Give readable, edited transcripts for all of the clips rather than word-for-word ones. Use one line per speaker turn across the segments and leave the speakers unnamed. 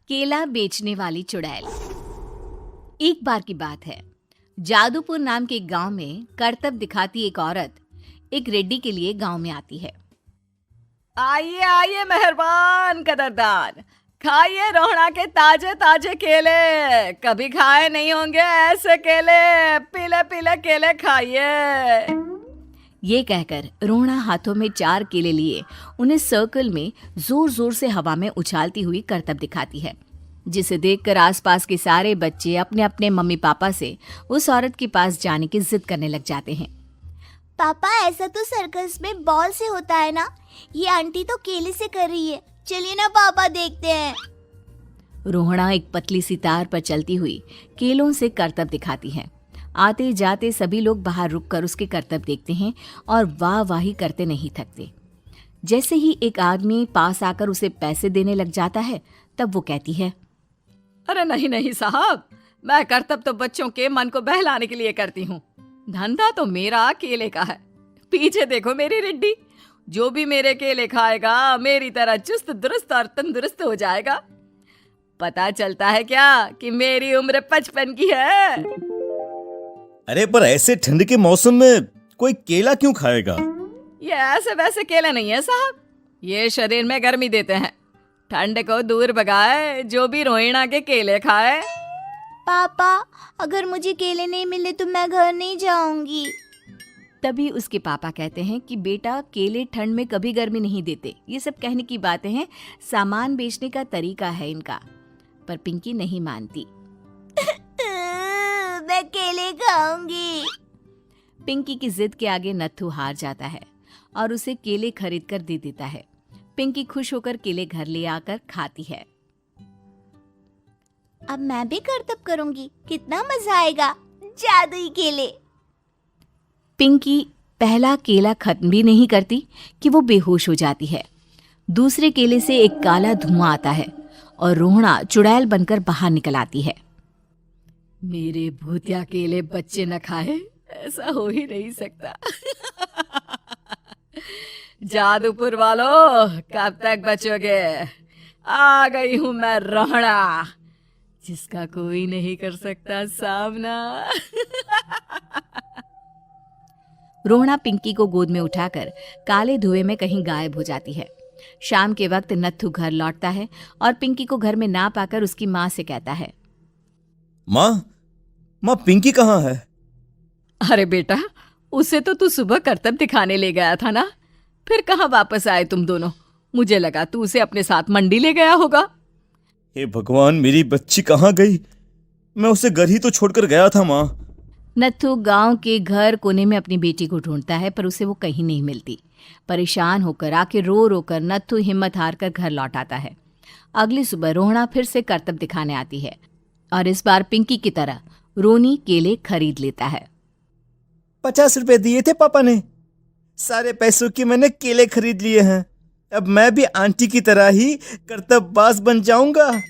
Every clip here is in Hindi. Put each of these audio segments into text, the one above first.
केला बेचने वाली चुड़ैल। एक बार की बात है, जादूपुर नाम के एक गांव में करतब दिखाती एक औरत एक रेड्डी के लिए गांव में आती है।
आइए आइए मेहरबान कदरदान, खाइए रोहड़ा के ताजे ताजे केले। कभी खाए नहीं होंगे ऐसे केले। पीले पीले केले खाइए।
ये कहकर रोहड़ा हाथों में 4 केले लिए उन्हें सर्कल में जोर जोर से हवा में उछालती हुई करतब दिखाती है, जिसे देखकर आसपास के सारे बच्चे अपने अपने मम्मी पापा से उस औरत के पास जाने की जिद करने लग जाते हैं।
पापा, ऐसा तो सर्कस में बॉल से होता है ना, ये आंटी तो केले से कर रही है। चलिए ना पापा, देखते हैं।
रोहड़ा एक पतली सी तार पर चलती हुई केलों से करतब दिखाती है। आते जाते सभी लोग बाहर रुककर उसके करतब देखते हैं और वाह वाही करते नहीं थकते। जैसे ही एक आदमी पास आकर उसे पैसे देने लग जाता है, तब वो कहती है,
अरे नहीं नहीं साहब, मैं करतब तो बच्चों के मन को बहलाने के लिए करती हूँ। धंधा तो मेरा केले का है। पीछे देखो मेरी रिड्डी, जो भी मेरे केले खाएगा मेरी तरह चुस्त दुरुस्त और तंदुरुस्त हो जाएगा। पता चलता है क्या कि मेरी उम्र 55 की है।
अरे पर ऐसे ठंड के मौसम में कोई केला क्यों खाएगा?
ये ऐसे वैसे केले नहीं है साहब, ये शरीर में गर्मी देते हैं। ठंड को दूर भगाए जो भी रोहिणा के केले खाए।
पापा, अगर मुझे केले नहीं मिले तो मैं घर नहीं जाऊंगी।
तभी उसके पापा कहते हैं कि बेटा, केले ठंड में कभी गर्मी नहीं देते। ये सब कहने की बातें हैं, सामान बेचने का तरीका है इनका। पर पिंकी नहीं मानती।
मैं केले खाऊंगी।
पिंकी की जिद के आगे नत्थू हार जाता है और उसे केले खरीद कर दे देता है। पिंकी खुश होकर केले घर ले आकर खाती है।
अब मैं भी करतब करूंगी, कितना मजा आएगा। जादुई केले।
पिंकी पहला केला खत्म भी नहीं करती कि वो बेहोश हो जाती है। दूसरे केले से एक काला धुआं आता है और रोहड़ा चुड़ैल बनकर बाहर निकल आती है।
मेरे भूतिया केले बच्चे न खाए, ऐसा हो ही नहीं सकता। जादूपुर वालों, कब तक बचोगे? आ गई हूं मैं रोहड़ा, जिसका कोई नहीं कर सकता सामना।
रोहड़ा पिंकी को गोद में उठाकर काले धुएं में कहीं गायब हो जाती है। शाम के वक्त नत्थू घर लौटता है और पिंकी को घर में ना पाकर उसकी माँ से कहता है,
माँ पिंकी कहाँ है?
अरे बेटा, उसे तो तू सुबह करतब दिखाने ले गया था ना, फिर कहाँ वापस आए तुम दोनों? मुझे लगा तू उसे अपने साथ मंडी ले गया होगा।
हे भगवान, मेरी बच्ची कहाँ गई? मैं उसे घर ही तो छोड़कर गया था माँ।
नत्थू गांव के घर कोने में अपनी बेटी को ढूंढता है, पर उसे वो कहीं नहीं मिलती। परेशान होकर आखिर रो रो कर नत्थू हिम्मत हार कर घर लौट आता है। अगली सुबह रोहड़ा फिर से करतब दिखाने आती है और इस बार पिंकी की तरह रोनी केले खरीद लेता है।
50 रुपए दिए थे पापा ने, सारे पैसों की मैंने केले खरीद लिए हैं। अब मैं भी आंटी की तरह ही करतबबाज बन जाऊंगा।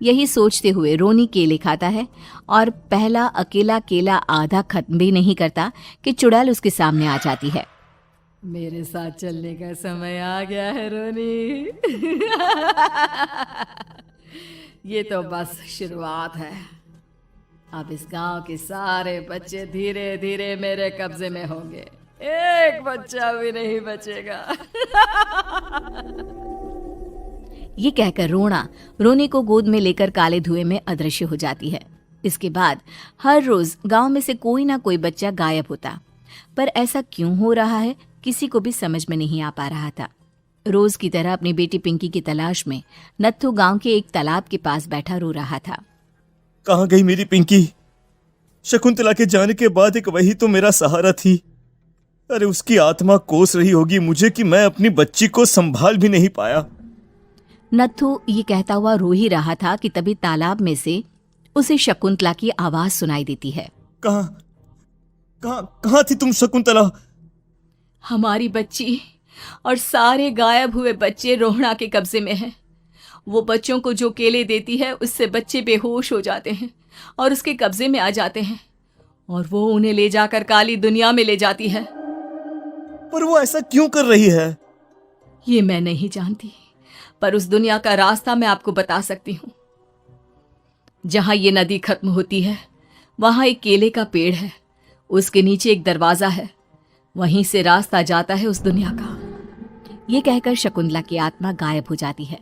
यही सोचते हुए रोनी केले खाता है और पहला अकेला केला आधा खत्म भी नहीं करता कि चुड़ैल उसके सामने आ जाती है।
मेरे साथ चलने का समय आ गया है रोनी। ये तो बस शुरुआत है। अब इस गांव के सारे बच्चे धीरे धीरे मेरे कब्जे में होंगे, एक बच्चा भी नहीं बचेगा।
ये कहकर रोना रोनी को गोद में लेकर काले धुएं में अदृश्य हो जाती है। इसके बाद हर रोज गांव में से कोई ना कोई बच्चा गायब होता, पर ऐसा क्यों हो रहा है किसी को भी समझ में नहीं आ पा रहा था। रोज की तरह अपनी बेटी पिंकी की तलाश में नत्थू गांव के एक तालाब के पास बैठा रो रहा था।
कहाँ गई मेरी पिंकी? शकुंतला के जाने के बाद एक वही तो मेरा सहारा थी। अरे उसकी आत्मा कोस रही होगी मुझे कि मैं अपनी बच्ची को संभाल भी नहीं पाया।
नत्थू ये कहता हुआ रो ही रहा था कि तभी तालाब में से उसे शकुंतला की आवाज सुनाई देती है।
कहाँ थी तुम शकुंतला?
हमारी बच्ची और सारे गायब हुए बच्चे रोहड़ा के कब्जे में हैं। वो बच्चों को जो केले देती है उससे बच्चे बेहोश हो जाते हैं और उसके कब्जे में आ जाते हैं और वो उन्हें ले जाकर काली दुनिया में ले जाती है।
पर वो ऐसा क्यों कर रही है?
ये मैं नहीं जानती, पर उस दुनिया का रास्ता मैं आपको बता सकती हूँ। जहां ये नदी खत्म होती है वहां एक केले का पेड़ है, उसके नीचे एक दरवाजा है, वहीं से रास्ता जाता है उस दुनिया का।
ये कहकर शकुंतला की आत्मा गायब हो जाती है।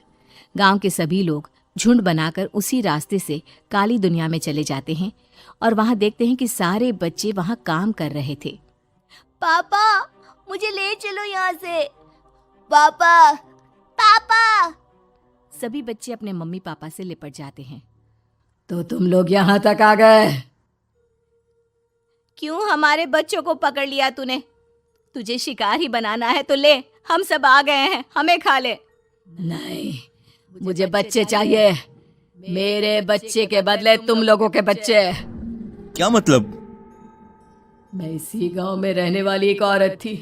गांव के सभी लोग झुंड बनाकर उसी रास्ते से काली दुनिया में चले जाते हैं और वहां देखते हैं कि सारे बच्चे वहां काम कर रहे थे।
पापा मुझे ले चलो यहाँ से। पापा पापा।
सभी बच्चे अपने मम्मी पापा से लिपट जाते हैं।
तो तुम लोग यहां तक आ गए?
क्यों हमारे बच्चों को पकड़ लिया तूने? तुझे शिकार ही बनाना है तो ले, हम सब आ गए हैं, हमें खा ले।
नहीं, मुझे बच्चे चाहिए। मेरे बच्चे के बदले तुम लोगों के बच्चे।
क्या मतलब?
मैं इसी गांव में रहने वाली एक औरत थी।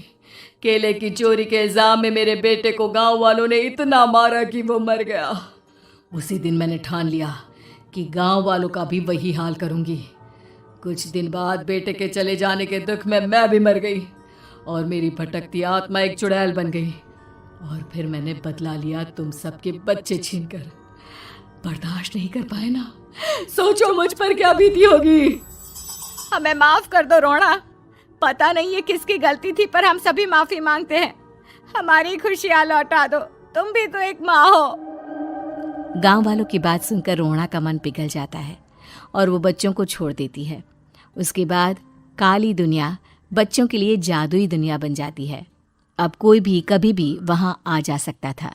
केले की चोरी के इल्जाम में मेरे बेटे को गांव वालों ने इतना मारा कि वो मर गया। उसी दिन मैंने ठान लिया कि गांव वालों का भी वही हाल करूंगी। कुछ दिन बाद बेटे के चले जाने के दुख में मैं भी मर गई और मेरी भटकती आत्मा एक चुड़ैल बन गई। और फिर मैंने बदला लिया तुम सबके बच्चे छीनकर। बर्दाश्त नहीं कर पाए ना? सोचो मुझ पर क्या बीती होगी।
हमें माफ कर दो रोना। पता नहीं ये किसकी गलती थी, पर हम सभी माफी मांगते हैं। हमारी खुशियां लौटा दो, तुम भी तो एक माँ हो। गांव वालों की बात सुनकर रोना का मन पिघल जाता है और वो बच्चों को छोड़ देती है। उसके बाद काली दुनिया बच्चों के लिए जादुई दुनिया बन जाती है। अब कोई भी कभी भी वहां आ जा सकता था।